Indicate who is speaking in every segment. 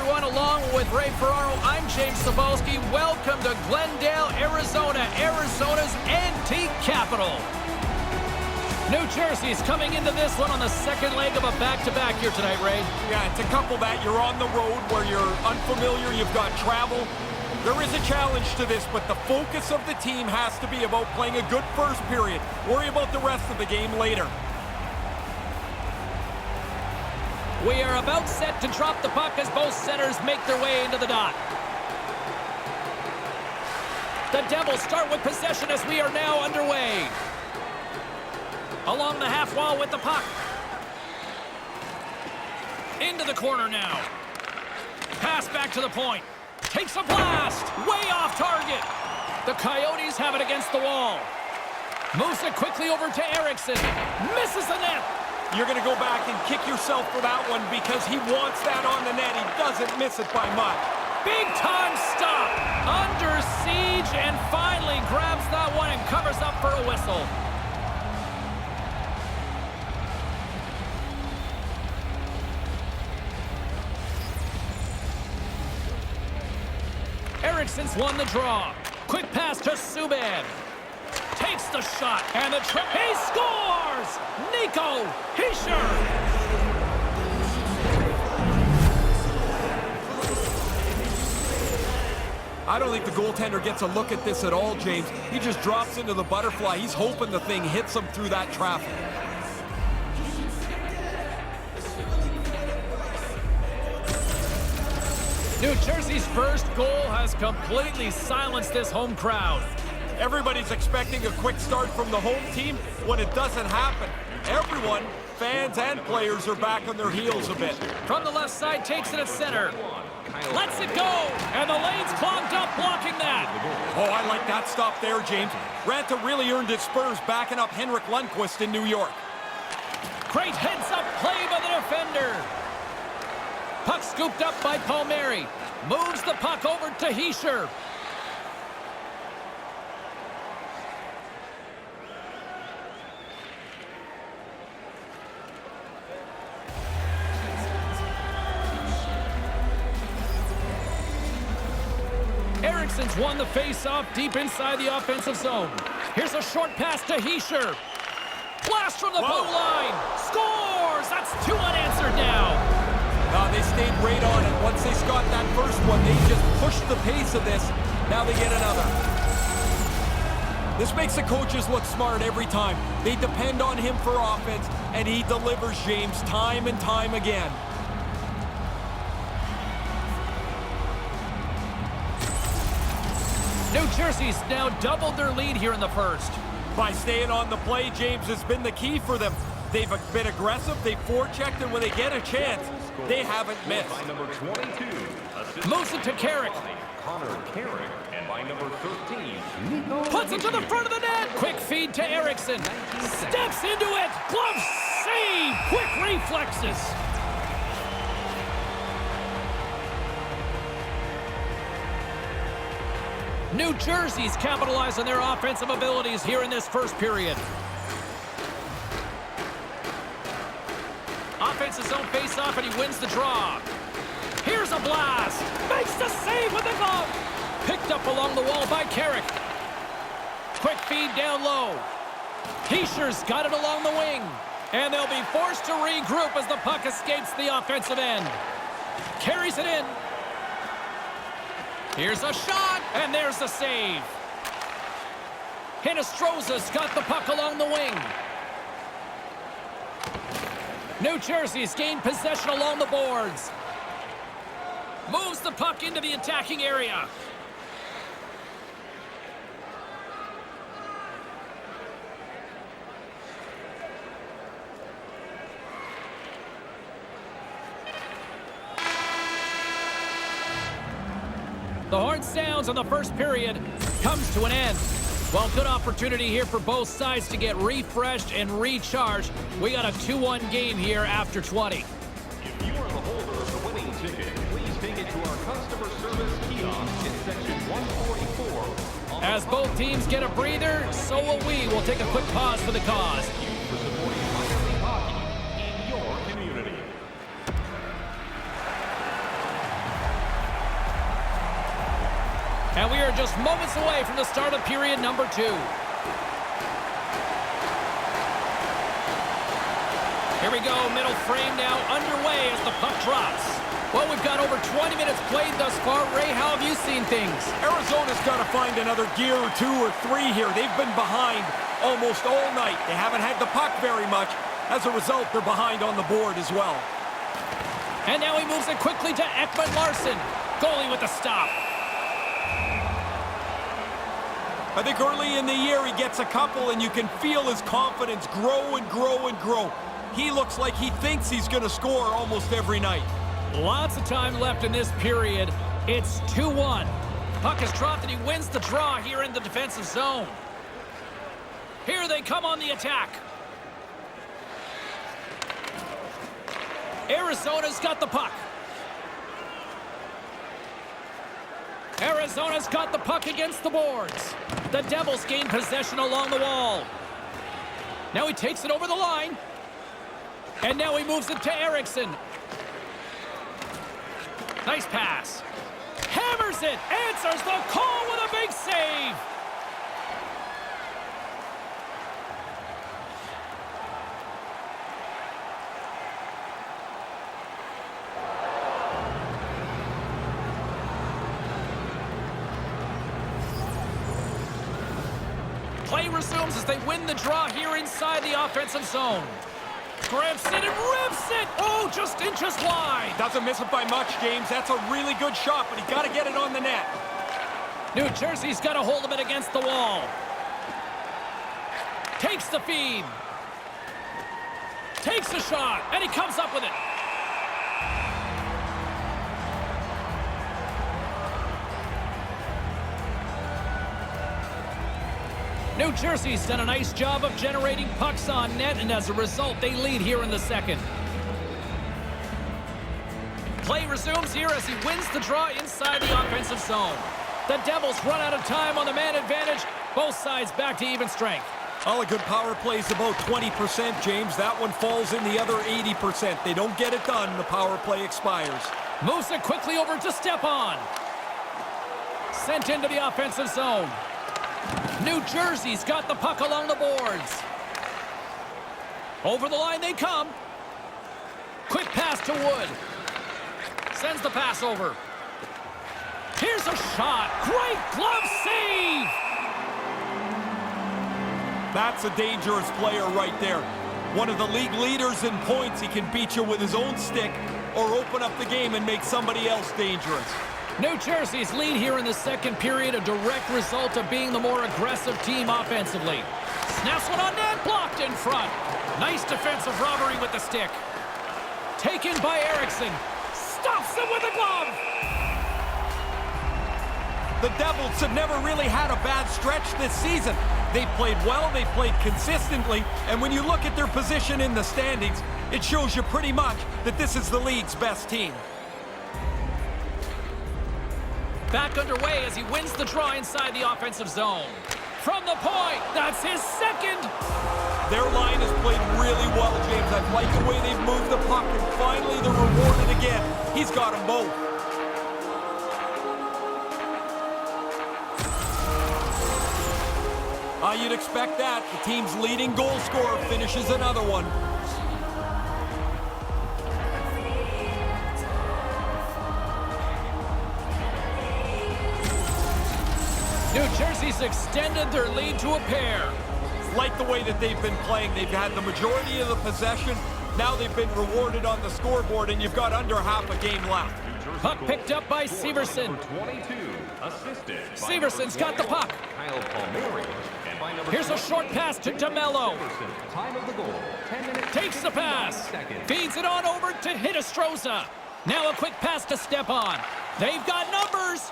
Speaker 1: everyone. Along with Ray Ferraro, I'm James Cebulski. Welcome to Glendale, Arizona, Arizona's antique capital. New Jersey's coming into this one on the second leg of a back-to-back here tonight, Ray.
Speaker 2: Yeah, to couple that, you're on the road where you're unfamiliar, you've got travel. There is a challenge to this, but the focus of the team has to be about playing a good first period. Worry about the rest of the game later.
Speaker 1: We are about set to drop the puck as both centers make their way into the dot. The Devils start with possession as we are now underway. Along the half wall with the puck. Into the corner now. Pass back to the point. Takes a blast. Way off target. The Coyotes have it against the wall. Moves it quickly over to Eriksson. Misses the net.
Speaker 2: You're going to go back and kick yourself for that one because he wants that on the net. He doesn't miss it by much.
Speaker 1: Big time stop. Under siege and finally grabs that one and covers up for a whistle. Eriksson's won the draw. Quick pass to Subban. Takes the shot, and the trip. He scores! Nico Hischier!
Speaker 2: I don't think the goaltender gets a look at this at all, James. He just drops into the butterfly. He's hoping the thing hits him through that traffic.
Speaker 1: New Jersey's first goal has completely silenced this home crowd.
Speaker 2: Everybody's expecting a quick start from the home team. When it doesn't happen, everyone, fans and players, are back on their heels a bit.
Speaker 1: From the left side, takes it at center. Lets it go, and the lane's clogged up, blocking that.
Speaker 2: Oh, I like that stop there, James. Ranta really earned his spurs backing up Henrik Lundqvist in New York.
Speaker 1: Great heads-up play by the defender. Puck scooped up by Palmieri. Moves the puck over to Hischier. Eriksson's won the face-off deep inside the offensive zone. Here's a short pass to Hischier. Blast from the blue line. Scores! That's two unanswered now.
Speaker 2: They stayed right on it. Once they got that first one, they just pushed the pace of this. Now they get another. This makes the coaches look smart every time. They depend on him for offense, and he delivers, James, time and time again.
Speaker 1: New Jersey's now doubled their lead here in the first.
Speaker 2: By staying on the play, James, has been the key for them. They've been aggressive, they've forechecked, and when they get a chance, they haven't missed.
Speaker 3: By number 22,
Speaker 1: moves it to Carrick.
Speaker 3: Connor Carrick, and by number 13, Nico
Speaker 1: puts it to the front of the net. Quick feed to Eriksson. Steps into it. Glove save. Quick reflexes. New Jersey's capitalized on their offensive abilities here in this first period. Offensive zone face-off, and he wins the draw. Here's a blast. Makes the save with the glove. Picked up along the wall by Carrick. Quick feed down low. Hischier's got it along the wing. And they'll be forced to regroup as the puck escapes the offensive end. Carries it in. Here's a shot, and there's the save. Hinostroza's got the puck along the wing. New Jersey's gained possession along the boards. Moves the puck into the attacking area. The horn sounds and the first period comes to an end. Well, good opportunity here for both sides to get refreshed and recharged. We got a 2-1 game here after 20.
Speaker 3: If you are the holder of the winning ticket, please take it to our customer service kiosk in section 144.
Speaker 1: As both teams get a breather, so will we. We'll take a quick pause for the cause.
Speaker 3: Thank you for supporting minor league hockey in your community.
Speaker 1: And we are just moments away from the start of period number 2. Here we go, middle frame now underway as the puck drops. Well, we've got over 20 minutes played thus far. Ray, how have you seen things?
Speaker 2: Arizona's got to find another gear or 2 or 3 here. They've been behind almost all night. They haven't had the puck very much. As a result, they're behind on the board as well.
Speaker 1: And now he moves it quickly to Ekman Larsson. Goalie with the stop.
Speaker 2: I think early in the year he gets a couple and you can feel his confidence grow and grow and grow. He looks like he thinks he's going to score almost every night.
Speaker 1: Lots of time left in this period. It's 2-1. Puck is dropped and he wins the draw here in the defensive zone. Here they come on the attack. Arizona's got the puck. Arizona's got the puck against the boards. The Devils gain possession along the wall. Now he takes it over the line. And now he moves it to Eriksson. Nice pass. Hammers it. Answers the call with a big save. Play resumes as they win the draw here inside the offensive zone. Grabs it and rips it! Oh, just inches wide!
Speaker 2: Doesn't miss it by much, James. That's a really good shot, but he got to get it on the net.
Speaker 1: New Jersey's got a hold of it against the wall. Takes the feed. Takes a shot, and he comes up with it. New Jersey's done a nice job of generating pucks on net, and as a result, they lead here in the second. Play resumes here as he wins the draw inside the offensive zone. The Devils run out of time on the man advantage. Both sides back to even strength.
Speaker 2: All a good power play is about 20%, James. That one falls in the other 80%. They don't get it done, the power play expires.
Speaker 1: Moves it quickly over to Stepan. Sent into the offensive zone. New Jersey's got the puck along the boards. Over the line they come. Quick pass to Wood. Sends the pass over. Here's a shot. Great glove save!
Speaker 2: That's a dangerous player right there. One of the league leaders in points. He can beat you with his own stick or open up the game and make somebody else dangerous.
Speaker 1: New Jersey's lead here in the second period, a direct result of being the more aggressive team offensively. Snaps one on net, blocked in front. Nice defensive robbery with the stick. Taken by Eriksson. Stops him with a glove.
Speaker 2: The Devils have never really had a bad stretch this season. They played well, they played consistently, and when you look at their position in the standings, it shows you pretty much that this is the league's best team.
Speaker 1: Back underway as he wins the draw inside the offensive zone. From the point, that's his second.
Speaker 2: Their line has played really well, James. I like the way they've moved the puck, and finally they're rewarded again. He's got them both. You'd expect that. The team's leading goal scorer finishes another one.
Speaker 1: New Jersey's extended their lead to a pair.
Speaker 2: Like the way that they've been playing. They've had the majority of the possession. Now they've been rewarded on the scoreboard, and you've got under half a game left.
Speaker 1: Puck picked up by Severson. Severson's got the puck. Here's a short pass to DeMello. Takes the pass. Feeds it on over to Hinostroza. Now a quick pass to Stepan. They've got numbers.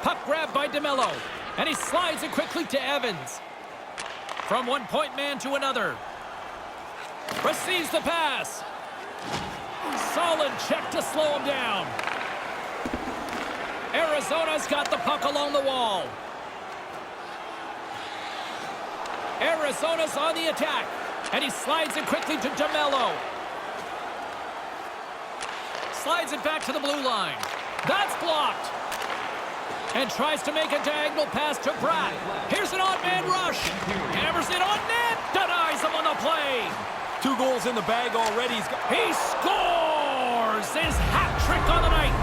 Speaker 1: Puck grabbed by DeMello. And he slides it quickly to Evans. From one point man to another. Receives the pass. Solid check to slow him down. Arizona's got the puck along the wall. Arizona's on the attack. And he slides it quickly to DeMello. Slides it back to the blue line. That's blocked. And tries to make a diagonal pass to Pratt. Here's an odd man rush. Hammers it on net. Denies him on the play.
Speaker 2: 2 goals in the bag already.
Speaker 1: He scores his hat trick on the night.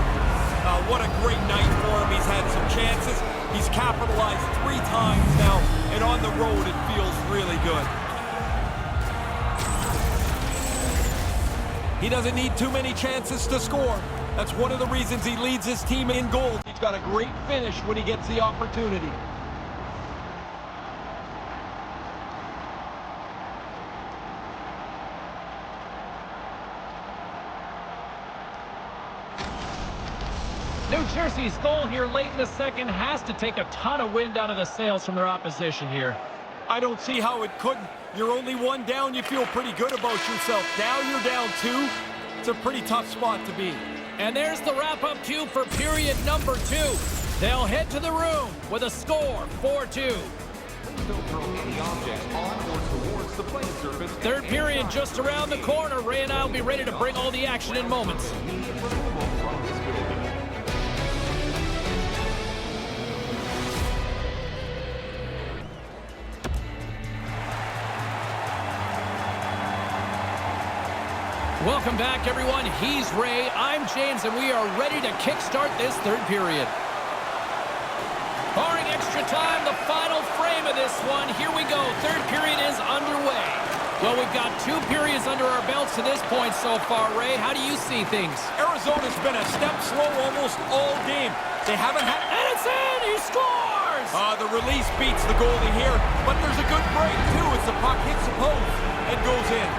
Speaker 2: What a great night for him. He's had some chances. He's capitalized 3 times now. And on the road, it feels really good. He doesn't need too many chances to score. That's one of the reasons he leads his team in goals. He's got a great finish when he gets the opportunity.
Speaker 1: New Jersey's goal here late in the second has to take a ton of wind out of the sails from their opposition here.
Speaker 2: I don't see how it couldn't. You're only 1 down, you feel pretty good about yourself. Now you're down 2. It's a pretty tough spot to be.
Speaker 1: And there's the wrap-up cue for period number 2. They'll head to the room with a score, 4-2.
Speaker 3: Don't throw any objects on or towards the playing surface.
Speaker 1: Third period just around the corner. Ray and I will be ready to bring all the action in moments.
Speaker 3: Immediate removal from this building.
Speaker 1: Welcome back, everyone. He's Ray, I'm James, and we are ready to kickstart this third period. Barring extra time, the final frame of this one. Here we go. Third period is underway. Well, we've got 2 periods under our belts to this point so far, Ray. How do you see things?
Speaker 2: Arizona's been a step slow almost all game. They haven't had...
Speaker 1: And it's in! He scores!
Speaker 2: The release beats the goalie here, but there's a good break, too, as the puck hits the post and goes in.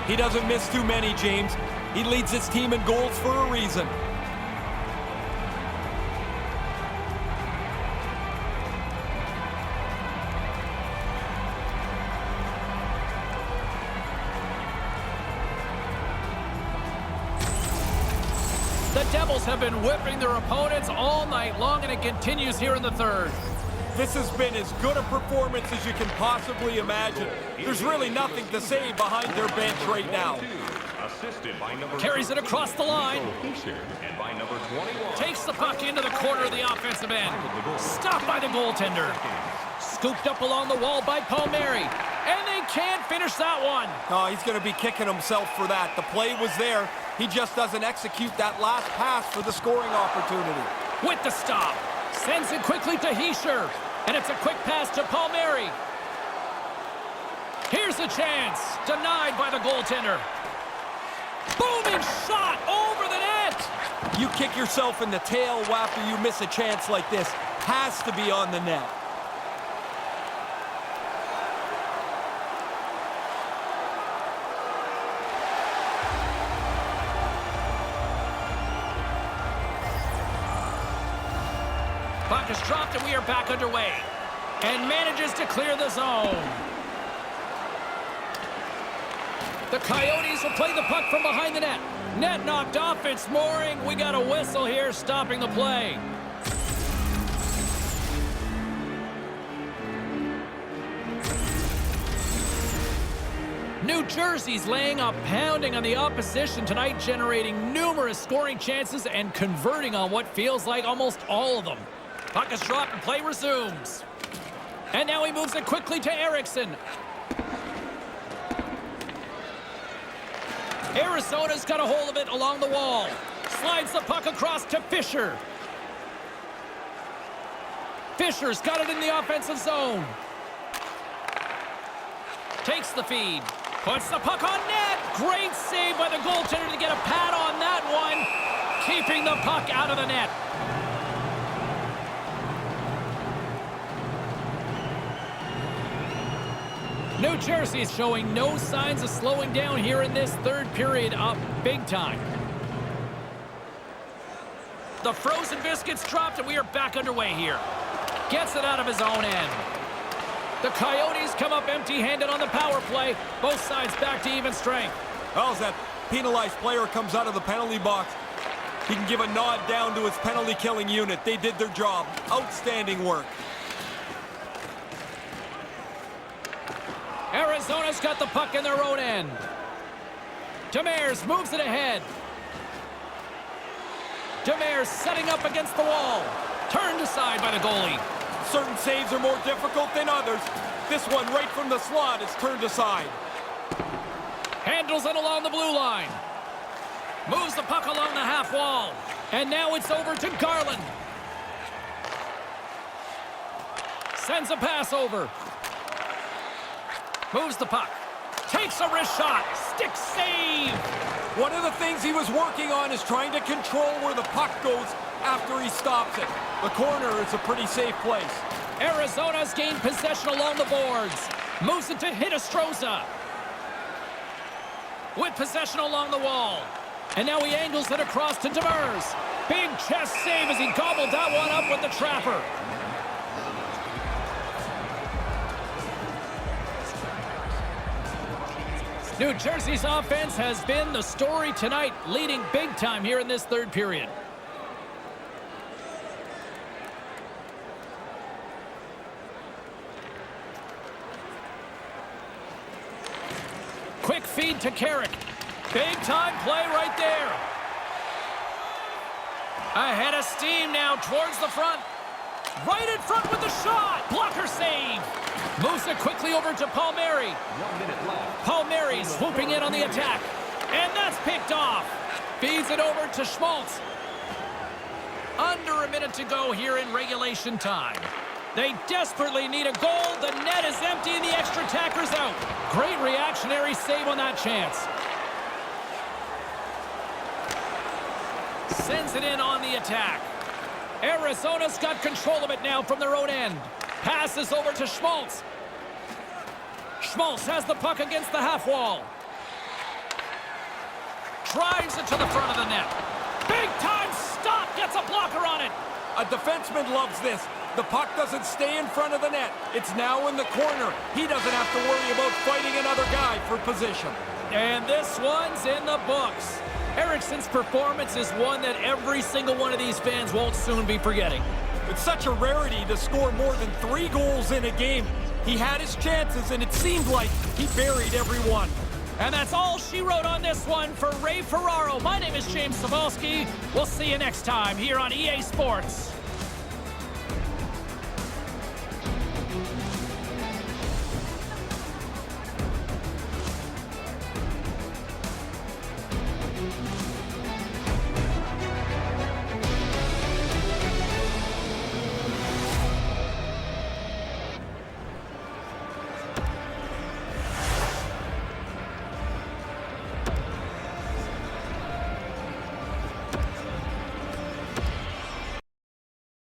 Speaker 2: He doesn't miss too many, James. He leads his team in goals for a reason.
Speaker 1: The Devils have been whipping their opponents all night long, and it continues here in the third.
Speaker 2: This has been as good a performance as you can possibly imagine. There's really nothing to say behind their bench right now.
Speaker 1: Carries it across the line.
Speaker 3: And by number 21.
Speaker 1: Takes the puck into the corner of the offensive end. Stopped by the goaltender. Scooped up along the wall by Palmieri. And they can't finish that one.
Speaker 2: Oh, he's going to be kicking himself for that. The play was there. He just doesn't execute that last pass for the scoring opportunity.
Speaker 1: With the stop. Sends it quickly to Hischier. And it's a quick pass to Palmieri. Here's a chance. Denied by the goaltender. Booming shot over the net.
Speaker 2: You kick yourself in the tail after you miss a chance like this. Has to be on the net.
Speaker 1: Puck is dropped and we are back underway. And manages to clear the zone. The Coyotes will play the puck from behind the net. Net knocked off, it's mooring. We got a whistle here stopping the play. New Jersey's laying a pounding on the opposition tonight, generating numerous scoring chances and converting on what feels like almost all of them. Puck is dropped and play resumes. And now he moves it quickly to Eriksson. Arizona's got a hold of it along the wall. Slides the puck across to Fischer. Fischer's got it in the offensive zone. Takes the feed. Puts the puck on net. Great save by the goaltender to get a pad on that one. Keeping the puck out of the net. New Jersey's showing no signs of slowing down here in this third period, up big time. The frozen biscuit's dropped and we are back underway here. Gets it out of his own end. The Coyotes come up empty-handed on the power play. Both sides back to even strength.
Speaker 2: Well, as that penalized player comes out of the penalty box, He can give a nod down to his penalty-killing unit. They did their job. Outstanding work.
Speaker 1: Arizona's got the puck in their own end. Demers moves it ahead. Demers setting up against the wall. Turned aside by the goalie.
Speaker 2: Certain saves are more difficult than others. This one right from the slot is turned aside.
Speaker 1: Handles it along the blue line. Moves the puck along the half wall. And now it's over to Garland. Sends a pass over. Moves the puck. Takes a wrist shot. Stick save.
Speaker 2: One of the things he was working on is trying to control where the puck goes after he stops it. The corner is a pretty safe place.
Speaker 1: Arizona's gained possession along the boards. Moves it to Hinostroza. With possession along the wall. And now he angles it across to Demers. Big chest save as he gobbled that one up with the trapper. New Jersey's offense has been the story tonight, leading big time here in this third period. Quick feed to Carrick. Big time play right there. Ahead of steam now towards the front. Right in front with the shot. Blocker save. Moves it quickly over to Palmieri.
Speaker 3: 1 minute left.
Speaker 1: Palmieri swooping in on the attack. And that's picked off. Feeds it over to Schmaltz. Under a minute to go here in regulation time. They desperately need a goal. The net is empty and the extra attacker's out. Great reactionary save on that chance. Sends it in on the attack. Arizona's got control of it now from their own end. Passes over to Schmaltz. Schmaltz has the puck against the half wall. Drives it to the front of the net. Big time stop. Gets a blocker on it.
Speaker 2: A defenseman loves this. The puck doesn't stay in front of the net. It's now in the corner. He doesn't have to worry about fighting another guy for position.
Speaker 1: And this one's in the books. Eriksson's performance is one that every single one of these fans won't soon be forgetting.
Speaker 2: It's such a rarity to score more than 3 goals in a game. He had his chances, and it seemed like he buried every one.
Speaker 1: And that's all she wrote on this one for Ray Ferraro. My name is James Cebulski. We'll see you next time here on EA Sports.